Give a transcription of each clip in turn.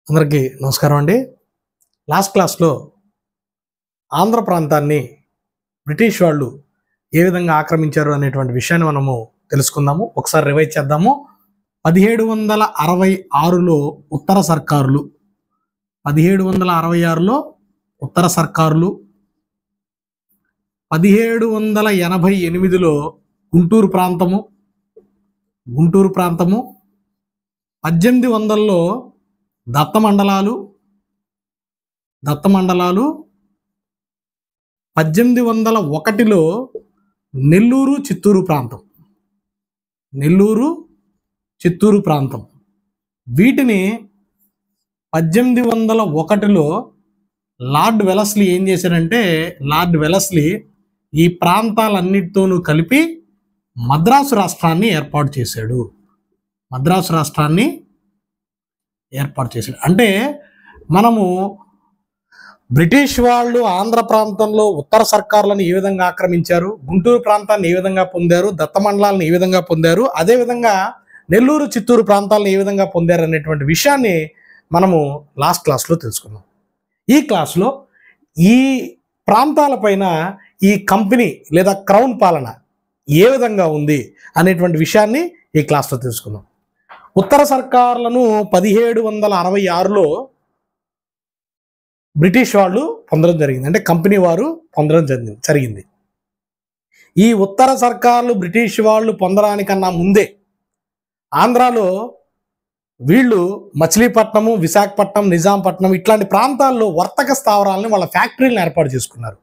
అందరికీ నమస్కారం అండి. లాస్ట్ క్లాస్లో ఆంధ్ర ప్రాంతాన్ని బ్రిటిష్ వాళ్ళు ఏ విధంగా ఆక్రమించారు అనేటువంటి విషయాన్ని మనము తెలుసుకుందాము. ఒకసారి రివైజ్ చేద్దాము. 1766లో ఉత్తర సర్కారులు, 1766లో ఉత్తర సర్కారులు, 1788లో గుంటూరు ప్రాంతము, 1800లో దత్తమండలాలు, 1801లో నెల్లూరు చిత్తూరు ప్రాంతం. వీటిని 1801లో లార్డ్ వెలస్లీ ఏం చేశారంటే, లార్డ్ వెలస్లీ ఈ ప్రాంతాలన్నిటితోనూ కలిపి మద్రాసు రాష్ట్రాన్ని ఏర్పాటు చేశాడు. అంటే మనము బ్రిటిష్ వాళ్ళు ఆంధ్ర ప్రాంతంలో ఉత్తర సర్కారులను ఏ విధంగా ఆక్రమించారు, గుంటూరు ప్రాంతాన్ని ఏ విధంగా పొందారు, దత్తమండలాలను ఏ విధంగా పొందారు, అదేవిధంగా నెల్లూరు చిత్తూరు ప్రాంతాలను ఏ విధంగా పొందారు అనేటువంటి విషయాన్ని మనము లాస్ట్ క్లాస్లో తెలుసుకున్నాం. ఈ క్లాస్లో ఈ ప్రాంతాలపైన ఈ కంపెనీ లేదా క్రౌన్ పాలన ఏ విధంగా ఉంది అనేటువంటి విషయాన్ని ఈ క్లాస్లో తెలుసుకున్నాం. ఉత్తర సర్కారులను 1766లో బ్రిటిష్ వాళ్ళు పొందడం జరిగింది, అంటే కంపెనీ వారు పొందడం జరిగింది. ఈ ఉత్తర సర్కారులు బ్రిటిష్ వాళ్ళు పొందడానికన్నా ముందే ఆంధ్రాలో వీళ్ళు మచిలీపట్నము, విశాఖపట్నం, నిజాంపట్నం ఇట్లాంటి ప్రాంతాల్లో వర్తక స్థావరాలని వాళ్ళ ఫ్యాక్టరీలను ఏర్పాటు చేసుకున్నారు.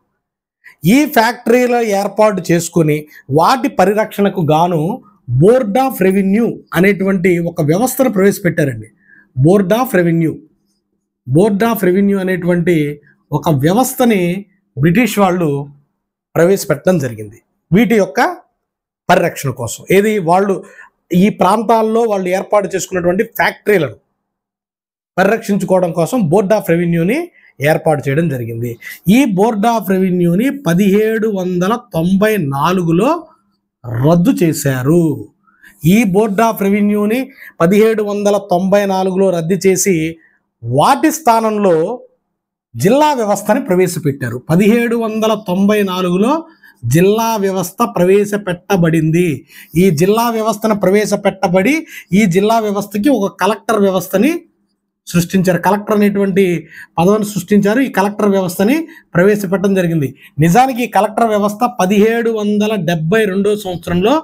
ఈ ఫ్యాక్టరీలు ఏర్పాటు చేసుకుని వాటి పరిరక్షణకు గాను బోర్డ్ ఆఫ్ రెవెన్యూ అనేటువంటి ఒక వ్యవస్థను ప్రవేశపెట్టారండి. బోర్డ్ ఆఫ్ రెవెన్యూ అనేటువంటి ఒక వ్యవస్థని బ్రిటిష్ వాళ్ళు ప్రవేశపెట్టడం జరిగింది. వీటి యొక్క పరిరక్షణ కోసం, ఏది వాళ్ళు ఈ ప్రాంతాల్లో వాళ్ళు ఏర్పాటు చేసుకున్నటువంటి ఫ్యాక్టరీలను పరిరక్షించుకోవడం కోసం బోర్డ్ ఆఫ్ రెవెన్యూని ఏర్పాటు చేయడం జరిగింది. ఈ బోర్డ్ ఆఫ్ రెవెన్యూని 1794లో రద్దు చేశారు. ఈ బోర్డ్ ఆఫ్ రెవెన్యూని 1794లో రద్దు చేసి వాటి స్థానంలో జిల్లా వ్యవస్థని ప్రవేశపెట్టారు. 1794లో జిల్లా వ్యవస్థ ప్రవేశపెట్టబడింది. ఈ జిల్లా వ్యవస్థను ప్రవేశపెట్టబడి ఈ జిల్లా వ్యవస్థకి ఒక కలెక్టర్ వ్యవస్థని సృష్టించారు. కలెక్టర్ అనేటువంటి పదవిని సృష్టించారు. ఈ కలెక్టర్ వ్యవస్థని ప్రవేశపెట్టడం జరిగింది. నిజానికి ఈ కలెక్టర్ వ్యవస్థ 1772 సంవత్సరంలో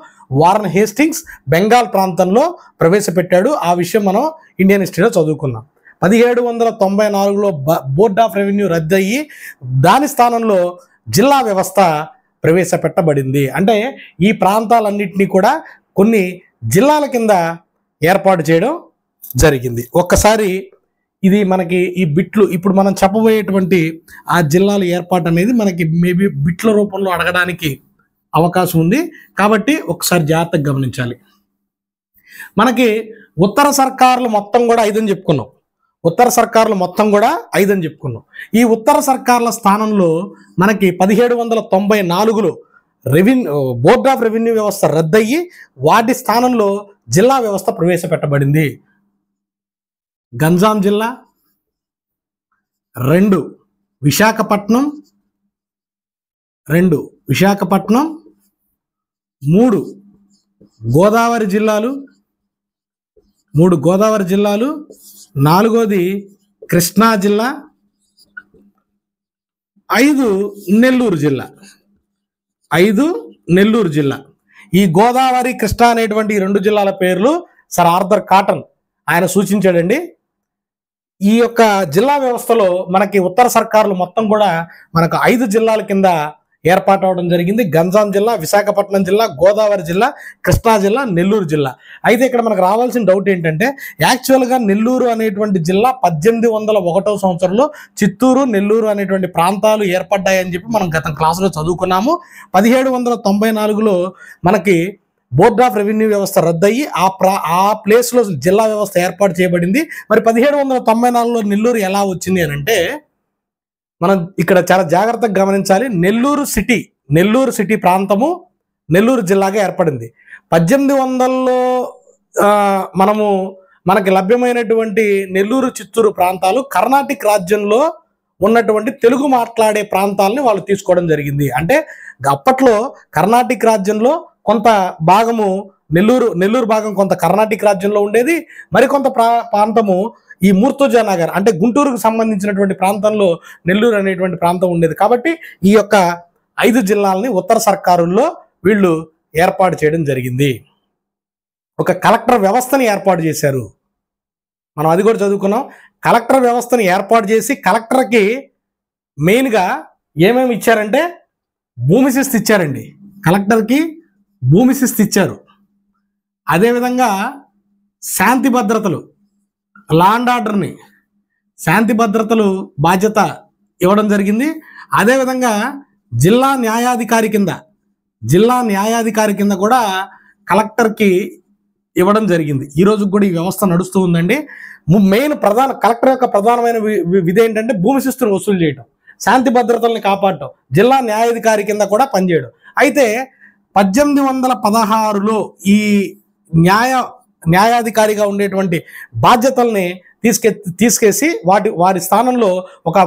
వారన్ హేస్టింగ్స్ బెంగాల్ ప్రాంతంలో ప్రవేశపెట్టాడు. ఆ విషయం మనం ఇండియన్ హిస్టరీలో చదువుకున్నాం. 1794లో బోర్డ్ ఆఫ్ రెవెన్యూ రద్దు అయ్యి దాని స్థానంలో జిల్లా వ్యవస్థ ప్రవేశపెట్టబడింది. అంటే ఈ ప్రాంతాలన్నింటినీ కూడా కొన్ని జిల్లాల కింద ఏర్పాటు చేయడం జరిగింది. ఒక్కసారి ఇది మనకి ఈ బిట్లు ఇప్పుడు మనం చెప్పబోయేటువంటి ఆ జిల్లాల ఏర్పాటు అనేది మనకి మేబీ బిట్ల రూపంలో అడగడానికి అవకాశం ఉంది, కాబట్టి ఒకసారి జాగ్రత్తగా గమనించాలి. మనకి ఉత్తర సర్కారులు మొత్తం కూడా 5 అని చెప్పుకున్నాం. ఈ ఉత్తర సర్కారుల స్థానంలో మనకి 1794లో బోర్డ్ ఆఫ్ రెవెన్యూ వ్యవస్థ రద్దయ్యి వాటి స్థానంలో జిల్లా వ్యవస్థ ప్రవేశపెట్టబడింది. గంజాం జిల్లా, 2 విశాఖపట్నం, 3 గోదావరి జిల్లాలు, 4ది కృష్ణా జిల్లా, 5 నెల్లూరు జిల్లా. ఈ గోదావరి, కృష్ణా అనేటువంటి 2 జిల్లాల పేర్లు సర్ ఆర్థర్ కాటన్ ఆయన సూచించాడండి. ఈ యొక్క జిల్లా వ్యవస్థలో మనకి ఉత్తర సర్కారులు మొత్తం కూడా మనకు 5 జిల్లాల కింద ఏర్పాటు అవడం జరిగింది. గంజాం జిల్లా, విశాఖపట్నం జిల్లా, గోదావరి జిల్లా, కృష్ణా జిల్లా, నెల్లూరు జిల్లా. అయితే ఇక్కడ మనకు రావాల్సిన డౌట్ ఏంటంటే, యాక్చువల్గా నెల్లూరు అనేటువంటి జిల్లా 1801 సంవత్సరంలో చిత్తూరు, నెల్లూరు అనేటువంటి ప్రాంతాలు ఏర్పడ్డాయని చెప్పి మనం గత క్లాసులో చదువుకున్నాము. 1794లో మనకి బోర్డ్ ఆఫ్ రెవెన్యూ వ్యవస్థ రద్దయ్యి ఆ ప్లేస్లో జిల్లా వ్యవస్థ ఏర్పాటు చేయబడింది. మరి 1794లో నెల్లూరు ఎలా వచ్చింది అని అంటే, మనం ఇక్కడ చాలా జాగ్రత్తగా గమనించాలి. నెల్లూరు సిటీ ప్రాంతము నెల్లూరు జిల్లాగా ఏర్పడింది. 1800లో మనము మనకి లభ్యమైనటువంటి నెల్లూరు చిత్తూరు ప్రాంతాలు కర్ణాటక రాజ్యంలో ఉన్నటువంటి తెలుగు మాట్లాడే ప్రాంతాలని వాళ్ళు తీసుకోవడం జరిగింది. అంటే అప్పట్లో కర్ణాటక రాజ్యంలో కొంత భాగము నెల్లూరు భాగం కొంత కర్ణాటక రాజ్యంలో ఉండేది, మరికొంత ప్రాంతము ఈ మూర్తుజా నగర్ అంటే గుంటూరుకు సంబంధించినటువంటి ప్రాంతంలో నెల్లూరు అనేటువంటి ప్రాంతం ఉండేది. కాబట్టి ఈ యొక్క 5 జిల్లాలని ఉత్తర సర్కారుల్లో వీళ్ళు ఏర్పాటు చేయడం జరిగింది. ఒక కలెక్టర్ వ్యవస్థని ఏర్పాటు చేశారు. మనం అది కూడా చదువుకున్నాం. కలెక్టర్ వ్యవస్థని ఏర్పాటు చేసి కలెక్టర్కి మెయిన్గా ఏమేమి ఇచ్చారంటే భూమి శిస్తు ఇచ్చారండి. కలెక్టర్కి భూమి శిస్తు ఇచ్చారు. అదేవిధంగా శాంతి భద్రతలు, లా అండ్ ఆర్డర్ని శాంతి భద్రతలు బాధ్యత ఇవ్వడం జరిగింది. అదేవిధంగా జిల్లా న్యాయాధికారి కింద కూడా కలెక్టర్కి ఇవ్వడం జరిగింది. ఈ రోజు కూడా ఈ వ్యవస్థ నడుస్తూ ఉందండి. మెయిన్ కలెక్టర్ యొక్క ప్రధానమైన విధి ఏంటంటే భూమి శిస్తును వసూలు చేయడం, శాంతి భద్రతల్ని కాపాడటం, జిల్లా న్యాయాధికారి కింద కూడా పనిచేయడం. అయితే 1816లో ఈ న్యాయాధికారిగా ఉండేటువంటి బాధ్యతల్ని తీసుకేసి వారి స్థానంలో ఒక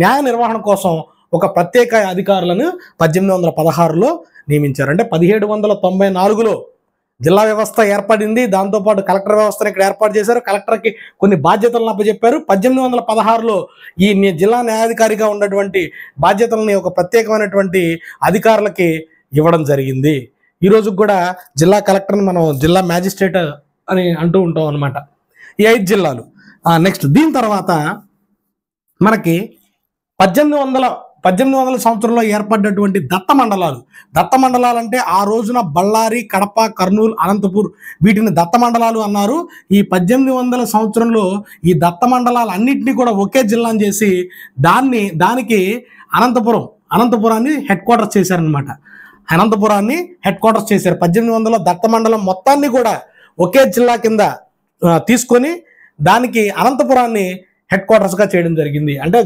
న్యాయ నిర్వహణ కోసం ఒక ప్రత్యేక అధికారులను 1816లో నియమించారు. అంటే 1794లో జిల్లా వ్యవస్థ ఏర్పడింది. దాంతోపాటు కలెక్టర్ వ్యవస్థను ఇక్కడ ఏర్పాటు చేశారు. కలెక్టర్కి కొన్ని బాధ్యతలను అప్పచెప్పారు. 1816లో ఈ జిల్లా న్యాయాధికారిగా ఉన్నటువంటి బాధ్యతలని ఒక ప్రత్యేకమైనటువంటి అధికారులకి ఇవ్వడం జరిగింది. ఈ రోజు కూడా జిల్లా కలెక్టర్ని మనం జిల్లా మ్యాజిస్ట్రేట్ అని అంటూ ఉంటాం అనమాట. ఈ 5 జిల్లాలు. నెక్స్ట్ దీని తర్వాత మనకి 1800 సంవత్సరంలో ఏర్పడినటువంటి దత్త మండలాలు అంటే ఆ రోజున బళ్ళారి, కడప, కర్నూలు, అనంతపూర్ వీటిని దత్త మండలాలు అన్నారు. ఈ 1800 సంవత్సరంలో ఈ దత్త మండలాలు అన్నింటినీ కూడా ఒకే జిల్లాని చేసి దానికి అనంతపురాన్ని హెడ్ క్వార్టర్స్ చేశారనమాట. అనంతపురాన్ని హెడ్ క్వార్టర్స్ చేశారు. 1800 దత్త మండలం మొత్తాన్ని కూడా ఒకే జిల్లా కింద తీసుకొని దానికి అనంతపురాన్ని హెడ్ క్వార్టర్స్గా చేయడం జరిగింది. అంటే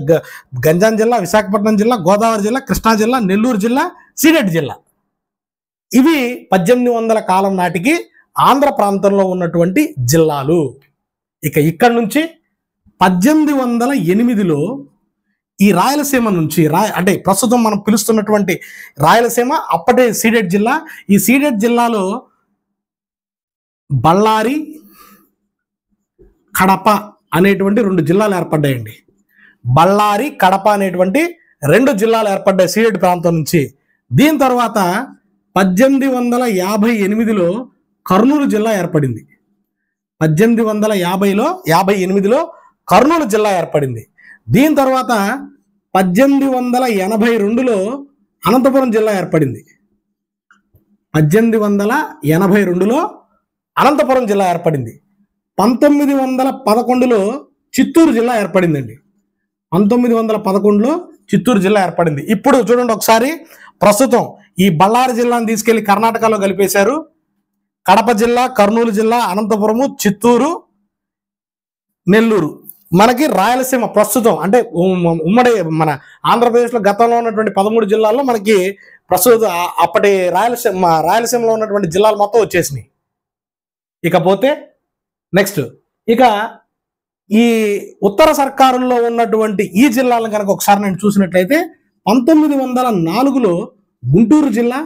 గంజాం జిల్లా, విశాఖపట్నం జిల్లా, గోదావరి జిల్లా, కృష్ణా జిల్లా, నెల్లూరు జిల్లా, సీడెడ్ జిల్లా ఇవి 1800 కాలం నాటికి ఆంధ్ర ప్రాంతంలో ఉన్నటువంటి జిల్లాలు. ఇక ఇక్కడ నుంచి 1808లో ఈ రాయలసీమ నుంచి అంటే ప్రస్తుతం మనం పిలుస్తున్నటువంటి రాయలసీమ అప్పటి సీడెడ్ జిల్లా. ఈ సీడెడ్ జిల్లాలో బళ్ళారి, కడప అనేటువంటి 2 జిల్లాలు ఏర్పడ్డాయండి. బళ్ళారి, కడప అనేటువంటి 2 జిల్లాలు ఏర్పడ్డాయి సీడెడ్ ప్రాంతం నుంచి. దీని తర్వాత 1858లో కర్నూలు జిల్లా ఏర్పడింది. 1858లో కర్నూలు జిల్లా ఏర్పడింది. దీని తర్వాత 1882లో అనంతపురం జిల్లా ఏర్పడింది. 1882లో అనంతపురం జిల్లా ఏర్పడింది. 1911లో చిత్తూరు జిల్లా ఏర్పడిందండి. 1911లో చిత్తూరు జిల్లా ఏర్పడింది. ఇప్పుడు చూడండి ఒకసారి, ప్రస్తుతం ఈ బళ్ళారి జిల్లాను తీసుకెళ్లి కర్ణాటకలో కలిపేశారు. కడప జిల్లా, కర్నూలు జిల్లా, అనంతపురము, చిత్తూరు, నెల్లూరు మనకి రాయలసీమ ప్రస్తుతం అంటే ఉమ్మడి మన ఆంధ్రప్రదేశ్లో గతంలో ఉన్నటువంటి 13 జిల్లాల్లో మనకి ప్రస్తుతం అప్పటి రాయలసీమలో ఉన్నటువంటి జిల్లాలు మొత్తం వచ్చేసినాయి. ఇకపోతే నెక్స్ట్ ఇక ఈ ఉత్తర సర్కారుల్లో ఉన్నటువంటి ఈ జిల్లాలను కనుక ఒకసారి నేను చూసినట్లయితే 1904లో గుంటూరు జిల్లా,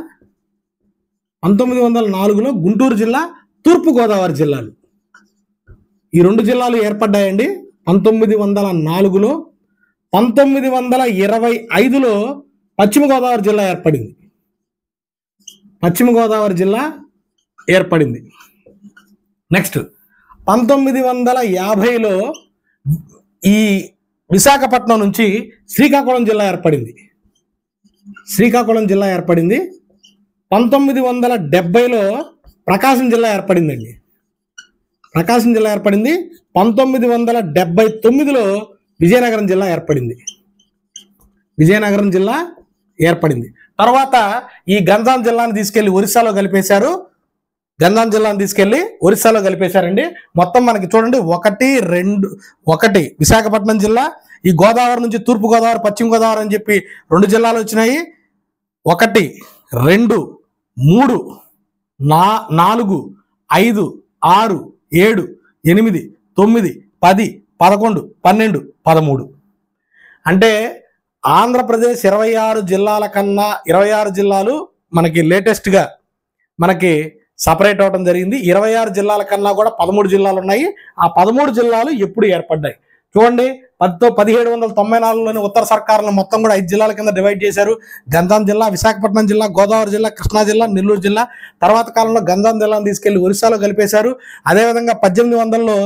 1904లో గుంటూరు జిల్లా, తూర్పుగోదావరి జిల్లాలు ఈ 2 జిల్లాలు ఏర్పడ్డాయండి 1904లో. 1925లో పశ్చిమ గోదావరి జిల్లా ఏర్పడింది. నెక్స్ట్ 1950లో ఈ విశాఖపట్నం నుంచి శ్రీకాకుళం జిల్లా ఏర్పడింది. 1970లో ప్రకాశం జిల్లా ఏర్పడిందండి. 1979లో విజయనగరం జిల్లా ఏర్పడింది. తర్వాత ఈ గంజాం జిల్లాను తీసుకెళ్లి ఒరిస్సాలో కలిపేశారండి. మొత్తం మనకి చూడండి 1 విశాఖపట్నం జిల్లా, ఈ గోదావరి నుంచి తూర్పు గోదావరి, పశ్చిమ గోదావరి అని చెప్పి 2 జిల్లాలు వచ్చినాయి. 1, 2, 3, 4, 5, 6, 7, 8, 9, 10, 11, 12, 13. అంటే ఆంధ్రప్రదేశ్ 26 జిల్లాల కన్నా 26 జిల్లాలు మనకి లేటెస్ట్గా మనకి సపరేట్ అవడం జరిగింది. 26 జిల్లాల కన్నా కూడా 13 జిల్లాలు ఉన్నాయి. ఆ 13 జిల్లాలు ఎప్పుడు ఏర్పడ్డాయి చూడండి. 1794లోని ఉత్తర సర్కారులను మొత్తం కూడా 5 జిల్లాల కింద డివైడ్ చేశారు. గంజాం జిల్లా, విశాఖపట్నం జిల్లా, గోదావరి జిల్లా, కృష్ణా జిల్లా, నెల్లూరు జిల్లా. తర్వాత కాలంలో గంజాం జిల్లాను తీసుకెళ్లి ఒరిస్సాలో కలిపేశారు. అదేవిధంగా 1800లో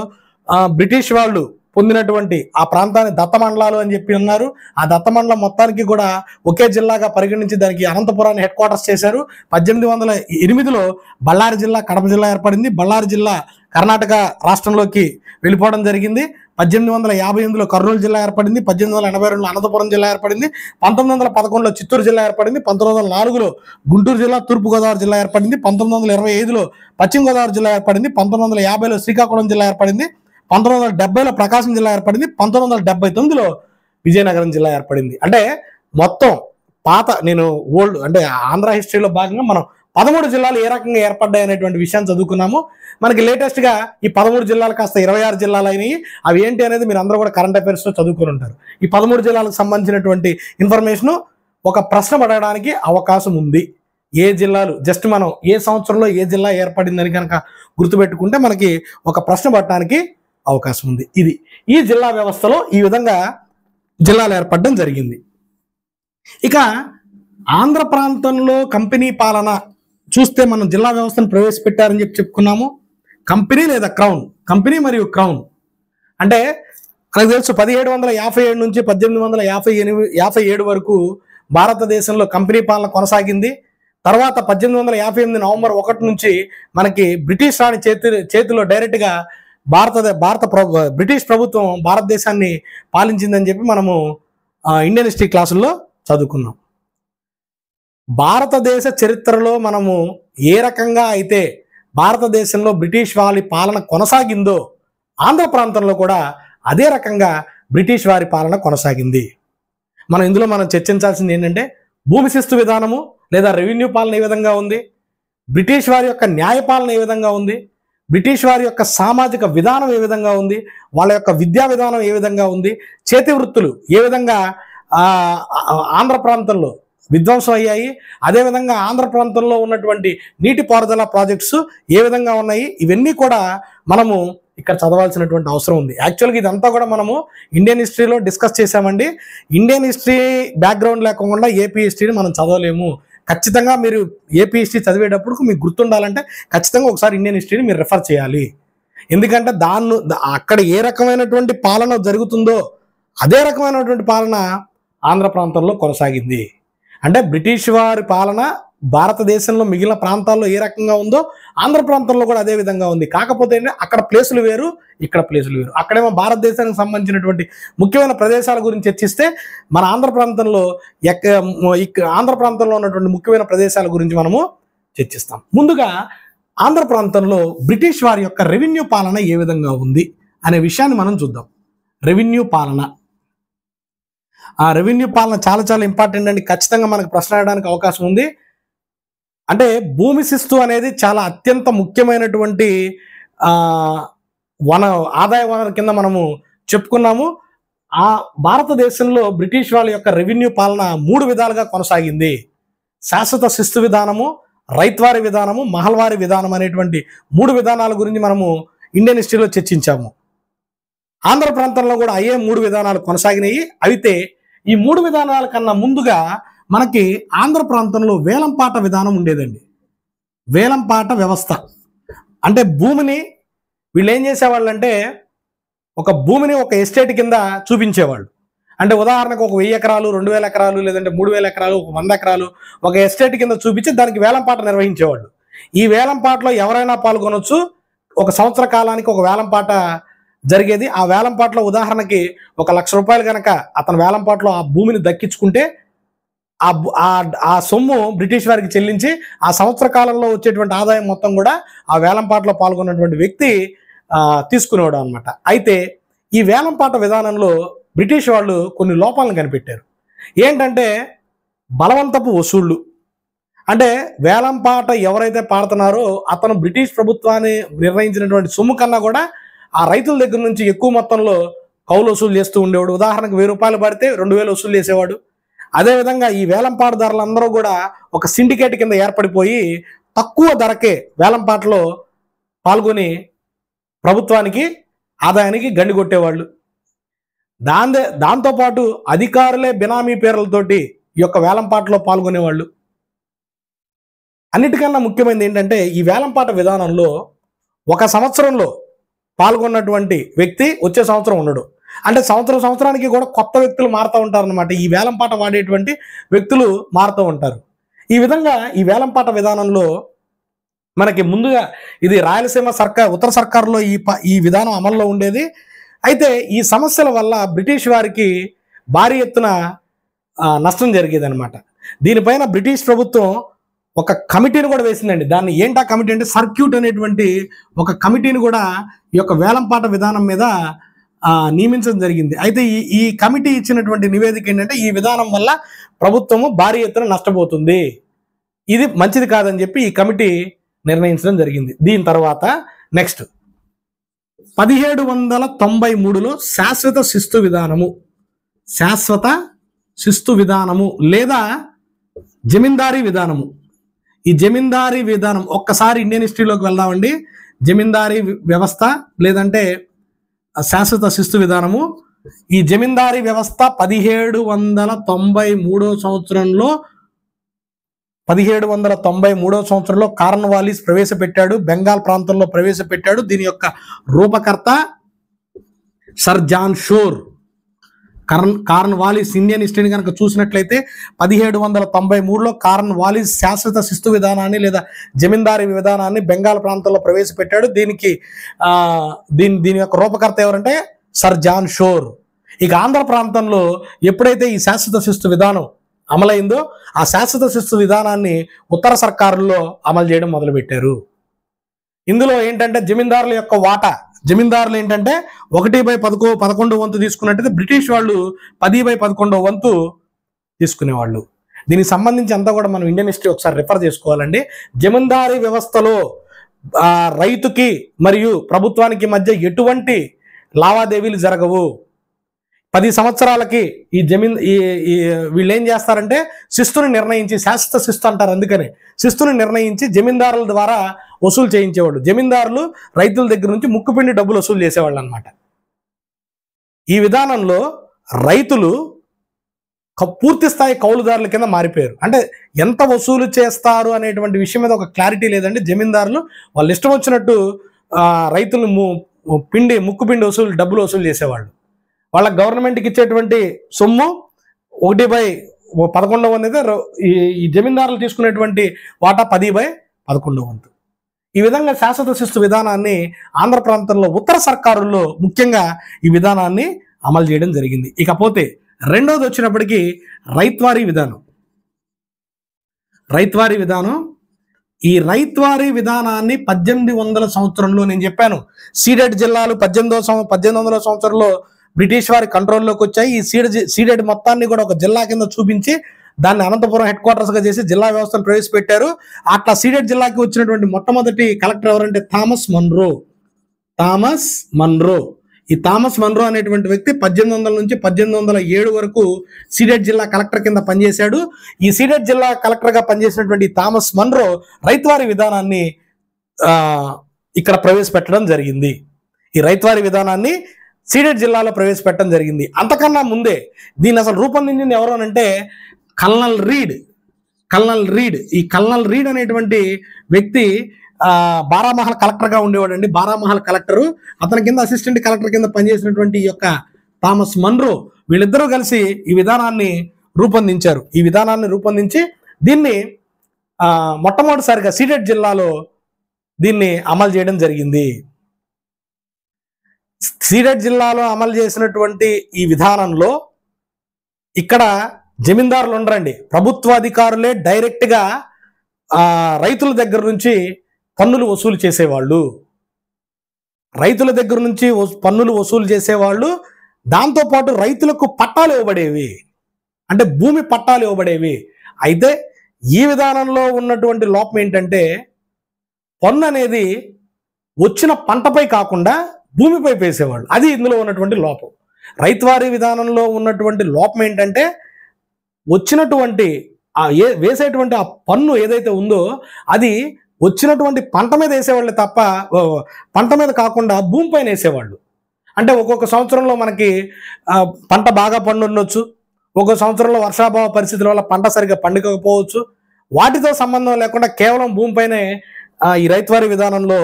బ్రిటిష్ వాళ్ళు పొందినటువంటి ఆ ప్రాంతాన్ని దత్తమండలాలు అని చెప్పి ఉన్నారు. ఆ దత్తమండలం మొత్తానికి కూడా ఒకే జిల్లాగా పరిగణించి దానికి అనంతపురాన్ని హెడ్ క్వార్టర్స్ చేశారు. 1808లో బళ్ళారి జిల్లా, కడప జిల్లా ఏర్పడింది. బళ్ళారి జిల్లా కర్ణాటక రాష్ట్రంలోకి వెళ్ళిపోవడం జరిగింది. 1858లో కర్నూలు జిల్లా ఏర్పడింది. 1882లో అనంతపురం జిల్లా ఏర్పడింది. 1911లో చిత్తూరు జిల్లా ఏర్పడింది. 1904లో గుంటూరు జిల్లా, తూర్పుగోదావరి జిల్లా ఏర్పడింది. 1925లో పశ్చిమ గోదావరి జిల్లా ఏర్పడింది. 1950లో శ్రీకాకుళం జిల్లా ఏర్పడింది. 1970లో ప్రకాశం జిల్లా ఏర్పడింది. 1979లో విజయనగరం జిల్లా ఏర్పడింది. అంటే మొత్తం నేను ఓల్డ్ అంటే ఆంధ్ర హిస్టరీలో భాగంగా మనం 13 జిల్లాలు ఏ రకంగా ఏర్పడ్డాయి అనేటువంటి విషయాన్ని చదువుకున్నాము. మనకి లేటెస్ట్గా ఈ 13 జిల్లాలు కాస్త 26 జిల్లాలు అయినాయి. అవి ఏంటి అనేది మీరు అందరూ కూడా కరెంట్ అఫైర్స్లో చదువుకుని ఉంటారు. ఈ 13 జిల్లాలకు సంబంధించినటువంటి ఇన్ఫర్మేషన్ ఒక ప్రశ్న పడడానికి అవకాశం ఉంది. ఏ జిల్లాలు జస్ట్ మనం ఏ సంవత్సరంలో ఏ జిల్లా ఏర్పడిందని కనుక గుర్తుపెట్టుకుంటే మనకి ఒక ప్రశ్న పడటానికి అవకాశం ఉంది. ఈ జిల్లా వ్యవస్థలో ఈ విధంగా జిల్లాలు ఏర్పడడం జరిగింది. ఇక ఆంధ్ర ప్రాంతంలో కంపెనీ పాలన చూస్తే మనం జిల్లా వ్యవస్థను ప్రవేశపెట్టారని చెప్పుకున్నాము. కంపెనీ లేదా క్రౌన్, కంపెనీ మరియు క్రౌన్ అంటే మనకు తెలుసు 1757 నుంచి 1857 వరకు భారతదేశంలో కంపెనీ పాలన కొనసాగింది. తర్వాత 1858 నవంబర్ 1 నుంచి మనకి బ్రిటిష్ రాణి చేతిలో డైరెక్ట్గా బ్రిటిష్ ప్రభుత్వం భారతదేశాన్ని పాలించిందని చెప్పి మనము ఇండియన్ హిస్టరీ క్లాసుల్లో చదువుకున్నాం. భారతదేశ చరిత్రలో మనము ఏ రకంగా అయితే భారతదేశంలో బ్రిటిష్ వారి పాలన కొనసాగిందో ఆంధ్ర ప్రాంతంలో కూడా అదే రకంగా బ్రిటిష్ వారి పాలన కొనసాగింది. ఇందులో మనం చర్చించాల్సింది ఏంటంటే భూమి శిస్తు విధానము లేదా రెవెన్యూ పాలన ఏ విధంగా ఉంది, బ్రిటిష్ వారి యొక్క న్యాయ పాలన ఏ విధంగా ఉంది, బ్రిటిష్ వారి యొక్క సామాజిక విధానం ఏ విధంగా ఉంది, వాళ్ళ యొక్క విద్యా విధానం ఏ విధంగా ఉంది, చేతి వృత్తులు ఏ విధంగా ఆంధ్ర ప్రాంతంలో విధ్వంసం అయ్యాయి, అదేవిధంగా ఆంధ్ర ప్రాంతంలో ఉన్నటువంటి నీటిపారుదల ప్రాజెక్ట్స్ ఏ విధంగా ఉన్నాయి, ఇవన్నీ కూడా మనము ఇక్కడ చదవాల్సినటువంటి అవసరం ఉంది. యాక్చువల్గా ఇదంతా కూడా మనము ఇండియన్ హిస్టరీలో డిస్కస్ చేసామండి. ఇండియన్ హిస్టరీ బ్యాక్గ్రౌండ్ లేకుండా ఏపీ హిస్టరీని మనం చదవలేము. ఖచ్చితంగా మీరు ఏపీ హిస్టరీ చదివేటప్పుడు మీకు గుర్తుండాలంటే ఖచ్చితంగా ఒకసారి ఇండియన్ హిస్టరీని మీరు రెఫర్ చేయాలి. ఎందుకంటే అక్కడ ఏ రకమైనటువంటి పాలన జరుగుతుందో అదే రకమైనటువంటి పాలన ఆంధ్ర ప్రాంతంలో కొనసాగింది. అంటే బ్రిటిష్ వారి పాలన భారతదేశంలో మిగిలిన ప్రాంతాల్లో ఏ రకంగా ఉందో ఆంధ్ర ప్రాంతంలో కూడా అదే విధంగా ఉంది. కాకపోతే అక్కడ ప్లేసులు వేరు, ఇక్కడ ప్లేసులు వేరు. అక్కడేమో భారతదేశానికి సంబంధించినటువంటి ముఖ్యమైన ప్రదేశాల గురించి చర్చిస్తే మన ఆంధ్ర ప్రాంతంలో ఉన్నటువంటి ముఖ్యమైన ప్రదేశాల గురించి మనము చర్చిస్తాం. ముందుగా ఆంధ్ర ప్రాంతంలో బ్రిటిష్ వారి యొక్క రెవెన్యూ పాలన ఏ విధంగా ఉంది అనే విషయాన్ని మనం చూద్దాం. రెవెన్యూ పాలన, ఆ రెవెన్యూ పాలన చాలా చాలా ఇంపార్టెంట్ అండి. ఖచ్చితంగా మనకు ప్రశ్న అడగడానికి అవకాశం ఉంది. అంటే భూమి శిస్తు అనేది చాలా అత్యంత ముఖ్యమైనటువంటి ఆదాయ వనరు కింద మనము చెప్పుకున్నాము. ఆ భారతదేశంలో బ్రిటిష్ వాళ్ళ యొక్క రెవెన్యూ పాలన 3 విధాలుగా కొనసాగింది. శాశ్వత శిస్తు విధానము, రైత్వారి విధానము, మహల్వారి విధానం అనేటువంటి 3 విధానాల గురించి మనము ఇండియన్ హిస్టరీలో చర్చించాము. ఆంధ్ర ప్రాంతంలో కూడా అయ్యే 3 విధానాలు కొనసాగినాయి. అయితే ఈ 3 విధానాల కన్నా ముందుగా మనకి ఆంధ్ర ప్రాంతంలో వేలంపాట విధానం ఉండేదండి. వేలంపాట వ్యవస్థ అంటే భూమిని వీళ్ళు ఏం చేసేవాళ్ళు అంటే ఒక భూమిని ఒక ఎస్టేట్ కింద చూపించేవాళ్ళు. అంటే ఉదాహరణకు ఒక 1000 ఎకరాలు, 2000 ఎకరాలు, లేదంటే 3000 ఎకరాలు, 100 ఎకరాలు ఒక ఎస్టేట్ కింద చూపించి దానికి వేలంపాట నిర్వహించేవాళ్ళు. ఈ వేలంపాటలో ఎవరైనా పాల్గొనొచ్చు. ఒక సంవత్సర కాలానికి ఒక వేలంపాట జరిగేది. ఆ వేలంపాటలో ఉదాహరణకి 1 లక్ష రూపాయలు కనుక అతను వేలంపాటలో ఆ భూమిని దక్కించుకుంటే ఆ సొమ్ము బ్రిటిష్ వారికి చెల్లించి ఆ సంవత్సర కాలంలో వచ్చేటువంటి ఆదాయం మొత్తం కూడా ఆ వేలంపాటలో పాల్గొన్నటువంటి వ్యక్తి తీసుకునేవాడు అనమాట. అయితే ఈ వేలంపాట విధానంలో బ్రిటిష్ వాళ్ళు కొన్ని లోపాలను కనిపెట్టారు. ఏంటంటే బలవంతపు వసూళ్లు. అంటే వేలంపాట ఎవరైతే పాడుతున్నారో అతను బ్రిటిష్ ప్రభుత్వాన్ని నిర్ణయించినటువంటి సొమ్ము కన్నా కూడా ఆ రైతుల దగ్గర నుంచి ఎక్కువ మొత్తంలో కౌలు వసూలు చేస్తూ ఉండేవాడు. ఉదాహరణకు 1000 రూపాయలు పడితే 2000 వసూలు చేసేవాడు. అదేవిధంగా ఈ వేలంపాటదారులందరూ కూడా ఒక సిండికేట్ కింద ఏర్పడిపోయి తక్కువ ధరకే వేలంపాటలో పాల్గొని ప్రభుత్వానికి ఆదాయానికి గండి కొట్టేవాళ్ళు. దాంతోపాటు అధికారులే బినామీ పేర్లతోటి ఈ యొక్క వేలంపాటలో పాల్గొనేవాళ్ళు. అన్నిటికన్నా ముఖ్యమైనది ఏంటంటే ఈ వేలంపాట విధానంలో ఒక సంవత్సరంలో పాల్గొన్నటువంటి వ్యక్తి వచ్చే సంవత్సరం ఉండడు. అంటే సంవత్సరానికి కూడా కొత్త వ్యక్తులు మారుతూ ఉంటారన్నమాట. ఈ వేలంపాట వాడేటువంటి వ్యక్తులు మారుతూ ఉంటారు. ఈ విధంగా ఈ వేలంపాట విధానంలో మనకి ముందుగా ఇది రాయలసీమ సర్కార్, ఉత్తర సర్కారులో ఈ విధానం అమల్లో ఉండేది. అయితే ఈ సమస్యల వల్ల బ్రిటిష్ వారికి భారీ ఎత్తున నష్టం జరిగేది అనమాట. దీనిపైన బ్రిటిష్ ప్రభుత్వం ఒక కమిటీని కూడా వేసిందండి. దాన్ని ఏంటా కమిటీ అంటే సర్క్యూట్ అనేటువంటి ఒక కమిటీని కూడా ఈ యొక్క వేలంపాట విధానం మీద నియమించడం జరిగింది. అయితే ఈ కమిటీ ఇచ్చినటువంటి నివేదిక ఏంటంటే ఈ విధానం వల్ల ప్రభుత్వము భారీ ఎత్తున నష్టపోతుంది, ఇది మంచిది కాదని చెప్పి ఈ కమిటీ నిర్ణయించడం జరిగింది. దీని తర్వాత నెక్స్ట్ 1793లో శాశ్వత శిస్తు విధానము లేదా జమీందారీ విధానము. ఈ జమీందారీ విధానం ఒక్కసారి ఇండియన్ హిస్టరీలోకి వెళ్దామండి. జమీందారీ వ్యవస్థ లేదంటే శాశ్వత శిస్తు విధానము. ఈ జమీందారీ వ్యవస్థ 1793 సంవత్సరంలో కార్న్వాలిస్ ప్రవేశపెట్టాడు, బెంగాల్ ప్రాంతంలో ప్రవేశపెట్టాడు. దీని యొక్క రూపకర్త సర్ జాన్ షోర్. కార్న్వాలిస్ ఇండియన్ హిస్టరీని కనుక చూసినట్లయితే 1793లో కార్న్వాలిస్ శాశ్వత శిస్తు విధానాన్ని లేదా జమీందారీ విధానాన్ని బెంగాల్ ప్రాంతంలో ప్రవేశపెట్టాడు. దీని యొక్క రూపకర్త ఎవరంటే సర్ జాన్ షోర్. ఇక ఆంధ్ర ప్రాంతంలో ఎప్పుడైతే ఈ శాశ్వత శిస్తు విధానం అమలైందో ఆ శాశ్వత శిస్తు విధానాన్ని ఉత్తర సర్కారులో అమలు చేయడం మొదలుపెట్టారు. ఇందులో ఏంటంటే జమీందారుల యొక్క వాటా, జమీందారులు ఏంటంటే 1/11 వంతు తీసుకున్నట్టయితే బ్రిటిష్ వాళ్ళు 10/11 వంతు తీసుకునేవాళ్ళు. దీనికి సంబంధించి అంతా కూడా మనం ఇండియన్ హిస్టరీ ఒకసారి రిఫర్ చేసుకోవాలండి. జమీందారీ వ్యవస్థలో రైతుకి మరియు ప్రభుత్వానికి మధ్య ఎటువంటి లావాదేవీలు జరగవు. 10 సంవత్సరాలకి వీళ్ళు ఏం చేస్తారంటే శిస్తుని నిర్ణయించి, శాశ్వత శిస్తు అంటారు అందుకని, శిస్తుని నిర్ణయించి జమీందారుల ద్వారా వసూలు చేయించేవాళ్ళు. జమీందారులు రైతుల దగ్గర నుంచి ముక్కుపిండి డబ్బులు వసూలు చేసేవాళ్ళు అనమాట. ఈ విధానంలో రైతులు పూర్తి స్థాయి కౌలుదారుల కింద మారిపోయారు. అంటే ఎంత వసూలు చేస్తారు అనేటువంటి విషయం మీద ఒక క్లారిటీ లేదండి. జమీందారులు వాళ్ళు ఇష్టం వచ్చినట్టు రైతులు ముక్కుపిండి డబ్బులు వసూలు చేసేవాళ్ళు. వాళ్ళ గవర్నమెంట్కి ఇచ్చేటువంటి సొమ్ము 1/11 వంతు అయితే ఈ జమీందారులు తీసుకునేటువంటి వాటా 10/11 వంతు. ఈ విధంగా శాశ్వత శిస్తు విధానాన్ని ఆంధ్ర ప్రాంతంలో ఉత్తర సర్కారుల్లో ముఖ్యంగా ఈ విధానాన్ని అమలు చేయడం జరిగింది. ఇకపోతే రెండోది వచ్చినప్పటికీ రైత్వారీ విధానం. ఈ రైత్వారీ విధానాన్ని 1800 సంవత్సరంలో నేను చెప్పాను సీడెడ్ జిల్లాలు 1800 సంవత్సరంలో బ్రిటిష్ వారి కంట్రోల్లోకి వచ్చాయి. ఈ సీడెడ్ మొత్తాన్ని కూడా ఒక జిల్లా కింద చూపించి దాన్ని అనంతపురం హెడ్ క్వార్టర్స్గా చేసి జిల్లా వ్యవస్థను ప్రవేశపెట్టారు. అట్లా సీడెడ్ జిల్లాకి వచ్చినటువంటి మొట్టమొదటి కలెక్టర్ ఎవరంటే థామస్ మన్రో. ఈ థామస్ మన్రో అనేటువంటి వ్యక్తి 1800 నుంచి 1807 వరకు సీడెడ్ జిల్లా కలెక్టర్ కింద పనిచేశాడు. ఈ సీడెడ్ జిల్లా కలెక్టర్గా పనిచేసినటువంటి థామస్ మన్రో రైత్వారీ విధానాన్ని ఇక్కడ ప్రవేశపెట్టడం జరిగింది. ఈ రైత్వారీ విధానాన్ని సీడెడ్ జిల్లాలో ప్రవేశపెట్టడం జరిగింది. అంతకన్నా ముందే దీన్ని అసలు రూపొందించింది ఎవరు అంటే కల్నల్ రీడ్. ఈ కల్నల్ రీడ్ అనేటువంటి వ్యక్తి బారామహల్ కలెక్టర్గా ఉండేవాడండి. బారామహల్ కలెక్టరు, అతని కింద అసిస్టెంట్ కలెక్టర్ కింద పనిచేసినటువంటి ఈ యొక్క థామస్ మన్రో, వీళ్ళిద్దరూ కలిసి ఈ విధానాన్ని రూపొందించారు. ఈ విధానాన్ని రూపొందించి దీన్ని మొట్టమొదటిసారిగా సీడెడ్ జిల్లాలో దీన్ని అమలు చేయడం జరిగింది. సీడెడ్ జిల్లాలో అమలు చేసినటువంటి ఈ విధానంలో ఇక్కడ జమీందారులు ఉండరండి. ప్రభుత్వ అధికారులే డైరెక్ట్గా రైతుల దగ్గర నుంచి పన్నులు వసూలు చేసేవాళ్ళు. దాంతోపాటు రైతులకు పట్టాలు ఇవ్వబడేవి, అంటే భూమి పట్టాలు ఇవ్వబడేవి. అయితే ఈ విధానంలో ఉన్నటువంటి లోపం ఏంటంటే పన్ను అనేది వచ్చిన పంటపై కాకుండా భూమిపై వేసేవాళ్ళు. అది ఇందులో ఉన్నటువంటి లోపం. రైతువారీ విధానంలో ఉన్నటువంటి లోపం ఏంటంటే వచ్చినటువంటి వేసేటువంటి ఆ పన్ను ఏదైతే ఉందో అది వచ్చినటువంటి పంట మీద వేసేవాళ్ళు తప్ప పంట మీద కాకుండా భూమిపైన వేసేవాళ్ళు. అంటే ఒక్కొక్క సంవత్సరంలో మనకి పంట బాగా పండుండొచ్చు, ఒక్కొక్క సంవత్సరంలో వర్షాభావ పరిస్థితుల వల్ల పంట సరిగ్గా పండుకోకపోవచ్చు. వాటితో సంబంధం లేకుండా కేవలం భూమిపైనే ఈ రైతువారీ విధానంలో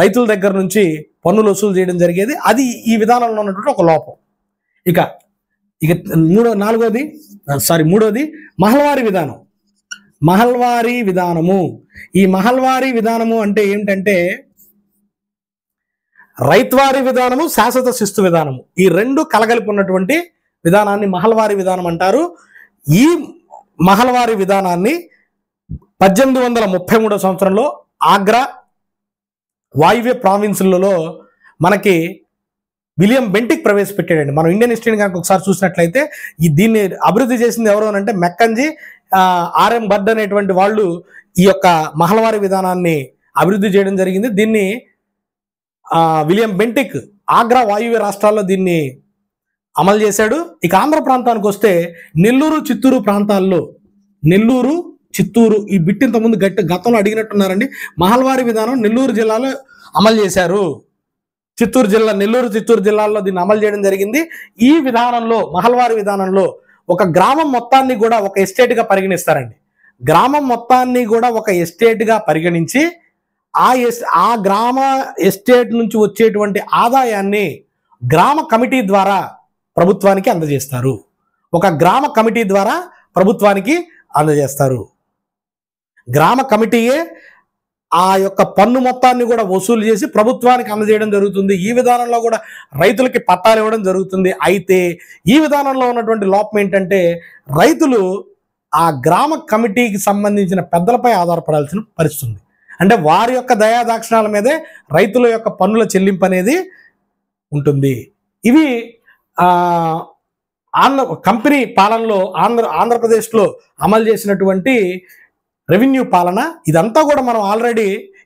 రైతుల దగ్గర నుంచి పన్నులు వసూలు చేయడం జరిగేది. అది ఈ విధానంలో ఉన్నటువంటి ఒక లోపం. ఇక ఇక మూడోది మహల్వారీ విధానం. మహల్వారీ విధానము, ఈ మహల్వారీ విధానము అంటే ఏమిటంటే రైతువారీ విధానము, శాశ్వత శిస్తు విధానము, ఈ రెండు కలగలిపి ఉన్నటువంటి విధానాన్ని మహల్వారీ విధానం అంటారు. ఈ మహల్వారీ విధానాన్ని 1833 సంవత్సరంలో ఆగ్రా వాయువ్య ప్రావిన్సులలో మనకి విలియం బెంటిక్ ప్రవేశపెట్టాడండి. మనం ఇండియన్ హిస్టరీని కనుక ఒకసారి చూసినట్లయితే దీన్ని అభివృద్ధి చేసింది ఎవరు అంటే మెక్కంజీ, ఆర్ఎం బర్డ్ అనేటువంటి వాళ్ళు ఈ యొక్క మహల్వారీ విధానాన్ని అభివృద్ధి చేయడం జరిగింది. దీన్ని విలియం బెంటిక్ ఆగ్రా వాయువ్య రాష్ట్రాల్లో దీన్ని అమలు చేశాడు. ఇక ఆంధ్ర ప్రాంతానికి వస్తే నెల్లూరు, చిత్తూరు ప్రాంతాల్లో, నెల్లూరు, చిత్తూరు ఈ బిట్ ఇంతకుముందు గతంలో అడిగినట్టున్నారండి. మహల్వారీ విధానం నెల్లూరు జిల్లాలో అమలు చేశారు. నెల్లూరు, చిత్తూరు జిల్లాల్లో దీన్ని అమలు చేయడం జరిగింది. ఈ విధానంలో, మహల్వారీ విధానంలో ఒక గ్రామం మొత్తాన్ని కూడా ఒక ఎస్టేట్గా పరిగణిస్తారండి. గ్రామం మొత్తాన్ని కూడా ఒక ఎస్టేట్గా పరిగణించి ఆ గ్రామ ఎస్టేట్ నుంచి వచ్చేటువంటి ఆదాయాన్ని గ్రామ కమిటీ ద్వారా ప్రభుత్వానికి అందజేస్తారు. ఒక గ్రామ కమిటీ ద్వారా ప్రభుత్వానికి అందజేస్తారు. గ్రామ కమిటీయే ఆ యొక్క పన్ను మొత్తాన్ని కూడా వసూలు చేసి ప్రభుత్వానికి అందజేయడం జరుగుతుంది. ఈ విధానంలో కూడా రైతులకి పట్టాలు ఇవ్వడం జరుగుతుంది. అయితే ఈ విధానంలో ఉన్నటువంటి లోపం ఏంటంటే రైతులు ఆ గ్రామ కమిటీకి సంబంధించిన పెద్దలపై ఆధారపడాల్సిన పరిస్థితి. అంటే వారి యొక్క దయాదాక్షిణాల మీదే రైతుల యొక్క పన్నుల చెల్లింపు అనేది ఉంటుంది. ఇవి కంపెనీ పాలనలో ఆంధ్రప్రదేశ్లో అమలు చేసినటువంటి రెవెన్యూ పాలన. ఇదంతా కూడా మనం ఆల్రెడీ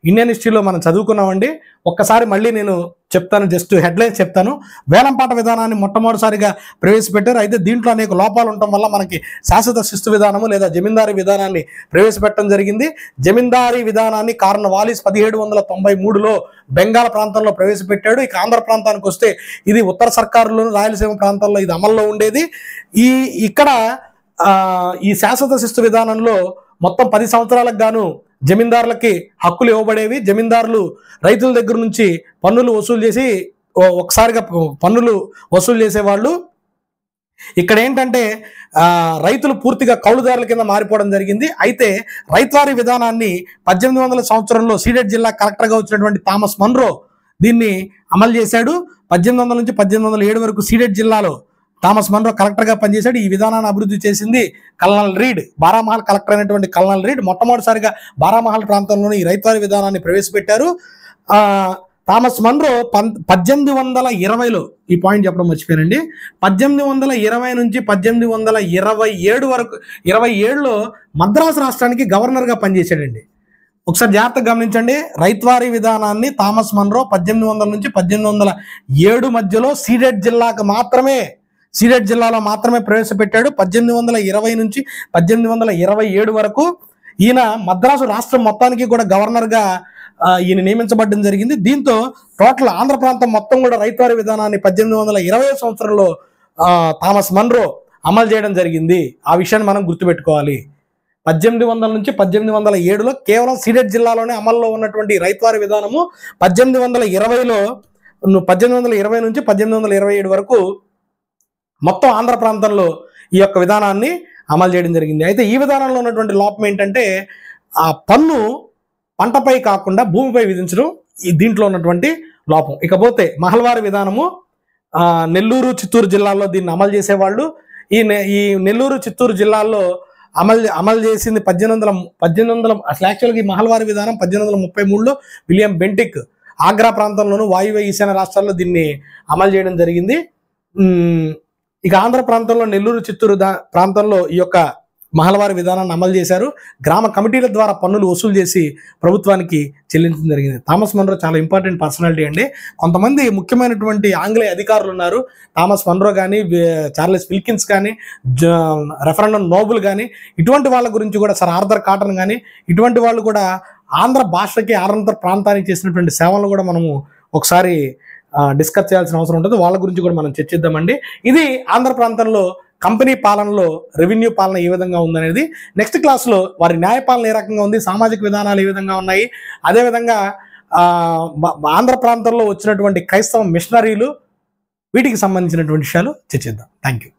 ఇండియన్ హిస్టరీలో మనం చదువుకున్నామండి. ఒక్కసారి మళ్ళీ నేను చెప్తాను, జస్ట్ హెడ్లైన్స్ చెప్తాను. వేలంపాట విధానాన్ని మొట్టమొదటిసారిగా ప్రవేశపెట్టారు. అయితే దీంట్లో అనేక లోపాలు ఉండటం వల్ల మనకి శాశ్వత శిస్తు విధానము లేదా జమీందారీ విధానాన్ని ప్రవేశపెట్టడం జరిగింది. జమీందారీ విధానాన్ని కార్న్వాలిస్ 1793లో బెంగాల్ ప్రాంతంలో ప్రవేశపెట్టాడు. ఇక ఆంధ్ర ప్రాంతానికి వస్తే ఇది ఉత్తర సర్కారులోను, రాయలసీమ ప్రాంతాల్లో ఇది అమల్లో ఉండేది. ఇక్కడ ఈ శాశ్వత శిస్తు విధానంలో మొత్తం 10 సంవత్సరాలకు గాను జమీందారులకి హక్కులు ఇవ్వబడేవి. జమీందారులు రైతుల దగ్గర నుంచి పన్నులు వసూలు చేసి ఒకసారిగా పన్నులు వసూలు చేసేవాళ్ళు. ఇక్కడ ఏంటంటే రైతులు పూర్తిగా కౌలుదారుల కింద మారిపోవడం జరిగింది. అయితే రైతువారీ విధానాన్ని 1800 సంవత్సరంలో సీడెడ్ జిల్లా కలెక్టర్గా వచ్చినటువంటి థామస్ మన్రో దీన్ని అమలు చేశాడు. 1800 నుంచి 1807 వరకు సీడెడ్ జిల్లాలో థామస్ మన్రో కలెక్టర్గా పనిచేశాడు. ఈ విధానాన్ని అభివృద్ధి చేసింది కల్నల్ రీడ్. బారామహల్ కలెక్టర్ అయినటువంటి కల్నల్ రీడ్ మొట్టమొదటిసారిగా బారామహల్ ప్రాంతంలోని ఈ రైతువారీ విధానాన్ని ప్రవేశపెట్టారు. థామస్ మన్రో 1820లో, ఈ పాయింట్ చెప్పడం మర్చిపోయానండి, 1820 నుంచి 1827 వరకు 27లో మద్రాసు రాష్ట్రానికి గవర్నర్గా పనిచేశాడండి. ఒకసారి జాగ్రత్తగా గమనించండి. రైతువారీ విధానాన్ని థామస్ మన్రో 1800 నుంచి 1807 మధ్యలో సీడెడ్ జిల్లాలో మాత్రమే ప్రవేశపెట్టాడు. 1820 నుంచి 1827 వరకు ఈయన మద్రాసు రాష్ట్రం మొత్తానికి కూడా గవర్నర్గా ఈయన నియమించబడడం జరిగింది. దీంతో టోటల్ ఆంధ్ర ప్రాంతం మొత్తం కూడా రైతువారీ విధానాన్ని 1820 సంవత్సరంలో థామస్ మన్రో అమలు చేయడం జరిగింది. ఆ విషయాన్ని మనం గుర్తుపెట్టుకోవాలి. 1800 నుంచి 1807లో కేవలం సీడెడ్ జిల్లాలోనే అమల్లో ఉన్నటువంటి రైతువారీ విధానము 1820 నుంచి 1827 వరకు మొత్తం ఆంధ్ర ప్రాంతంలో ఈ యొక్క విధానాన్ని అమలు చేయడం జరిగింది. అయితే ఈ విధానంలో ఉన్నటువంటి లోపం ఏంటంటే ఆ పన్ను పంటపై కాకుండా భూమిపై విధించడం దీంట్లో ఉన్నటువంటి లోపం. ఇకపోతే మహల్వారీ విధానము నెల్లూరు, చిత్తూరు జిల్లాల్లో దీన్ని అమలు చేసేవాళ్ళు. ఈ నెల్లూరు, చిత్తూరు జిల్లాల్లో అమలు చేసింది 1800 అసలు యాక్చువల్గా ఈ మహల్వారీ విధానం 1833లో విలియం బెంటిక్ ఆగ్రా ప్రాంతంలోను వాయువ్య ఈశాన్య రాష్ట్రాల్లో దీన్ని అమలు చేయడం జరిగింది. ఇక ఆంధ్ర ప్రాంతంలో నెల్లూరు, చిత్తూరు ప్రాంతంలో ఈ యొక్క మహలవారి విధానాన్ని అమలు చేశారు. గ్రామ కమిటీల ద్వారా పన్నులు వసూలు చేసి ప్రభుత్వానికి చెల్లించడం జరిగింది. థామస్ మన్రో చాలా ఇంపార్టెంట్ పర్సనాలిటీ అండి. కొంతమంది ముఖ్యమైనటువంటి ఆంగ్లేయ అధికారులు ఉన్నారు. థామస్ మన్రో కానీ, చార్లెస్ విల్కిన్స్ కానీ, రెఫరెండం నోబుల్ కానీ, ఇటువంటి వాళ్ళ గురించి కూడా, సర్ ఆర్థర్ కాటన్ కానీ, ఇటువంటి వాళ్ళు కూడా ఆంధ్ర భాషకి, ఆంధ్ర ప్రాంతానికి చేసినటువంటి సేవలను కూడా మనము ఒకసారి డిస్కస్ చేయాల్సిన అవసరం ఉంటుంది. వాళ్ళ గురించి కూడా మనం చర్చిద్దామండి. ఇది ఆంధ్ర ప్రాంతంలో కంపెనీ పాలనలో రెవెన్యూ పాలన ఏ విధంగా ఉందనేది. నెక్స్ట్ క్లాస్లో వారి న్యాయపాలన ఏ రకంగా ఉంది, సామాజిక విధానాలు ఏ విధంగా ఉన్నాయి, అదేవిధంగా ఆంధ్ర ప్రాంతంలో వచ్చినటువంటి క్రైస్తవ మిషనరీలు, వీటికి సంబంధించినటువంటి విషయాలు చర్చిద్దాం. Thank you.